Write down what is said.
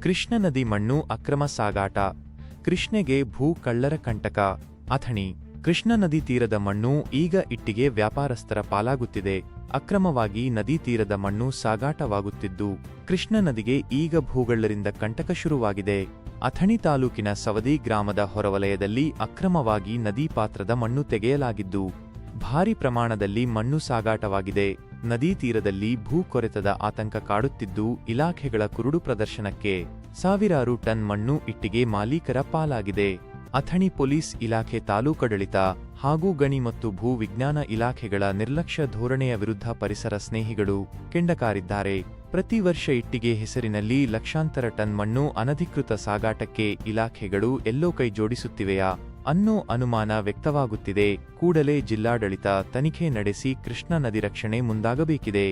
ಕೃಷ್ಣ ನದಿ ಮಣ್ಣು ಅಕ್ರಮ ಸಾಗಾಟ, ಕೃಷ್ಣೆಗೆ ಭೂ ಕಳ್ಳರ ಕಂಟಕ. ಅಥಣಿ: ಕೃಷ್ಣ ನದಿ ತೀರದ ಮಣ್ಣು ಈಗ ಇಟ್ಟಿಗೆ ವ್ಯಾಪಾರಸ್ಥರ ಪಾಲಾಗುತ್ತಿದೆ. ಅಕ್ರಮವಾಗಿ ನದಿ ತೀರದ ಮಣ್ಣು ಸಾಗಾಟವಾಗುತ್ತಿದ್ದು, ಕೃಷ್ಣ ನದಿಗೆ ಈಗ ಭೂಗಳ್ಳರಿಂದ ಕಂಟಕ ಶುರುವಾಗಿದೆ. ಅಥಣಿ ತಾಲೂಕಿನ ಸವದಿ ಗ್ರಾಮದ ಹೊರವಲಯದಲ್ಲಿ ಅಕ್ರಮವಾಗಿ ನದಿ ಪಾತ್ರದ ಮಣ್ಣು ತೆಗೆಯಲಾಗಿದ್ದು, ಭಾರಿ ಪ್ರಮಾಣದಲ್ಲಿ ಮಣ್ಣು ಸಾಗಾಟವಾಗಿದೆ. ನದಿ ತೀರದಲ್ಲಿ ಭೂ ಕೊರೆತದ ಆತಂಕ ಕಾಡುತ್ತಿದ್ದು, ಇಲಾಖೆಗಳ ಕುರುಡು ಪ್ರದರ್ಶನಕ್ಕೆ ಸಾವಿರಾರು ಟನ್ ಮಣ್ಣು ಇಟ್ಟಿಗೆ ಮಾಲೀಕರ ಪಾಲಾಗಿದೆ. ಅಥಣಿ ಪೊಲೀಸ್ ಇಲಾಖೆ, ತಾಲೂಕಾಡಳಿತ ಹಾಗೂ ಗಣಿ ಮತ್ತು ಭೂ ವಿಜ್ಞಾನ ಇಲಾಖೆಗಳ ನಿರ್ಲಕ್ಷ್ಯ ಧೋರಣೆಯ ವಿರುದ್ಧ ಪರಿಸರ ಸ್ನೇಹಿಗಳು ಕೆಂಡಕಾರಿದ್ದಾರೆ. ಪ್ರತಿ ವರ್ಷ ಇಟ್ಟಿಗೆ ಹೆಸರಿನಲ್ಲಿ ಲಕ್ಷಾಂತರ ಟನ್ ಮಣ್ಣು ಅನಧಿಕೃತ ಸಾಗಾಟಕ್ಕೆ ಇಲಾಖೆಗಳು ಎಲ್ಲೋ ಕೈ ಜೋಡಿಸುತ್ತಿವೆಯಾ ಅನ್ನೋ ಅನುಮಾನ ವ್ಯಕ್ತವಾಗುತ್ತಿದೆ. ಕೂಡಲೇ ಜಿಲ್ಲಾಡಳಿತ ತನಿಖೆ ನಡೆಸಿ ಕೃಷ್ಣಾ ನದಿ ರಕ್ಷಣೆ ಮುಂದಾಗಬೇಕಿದೆ.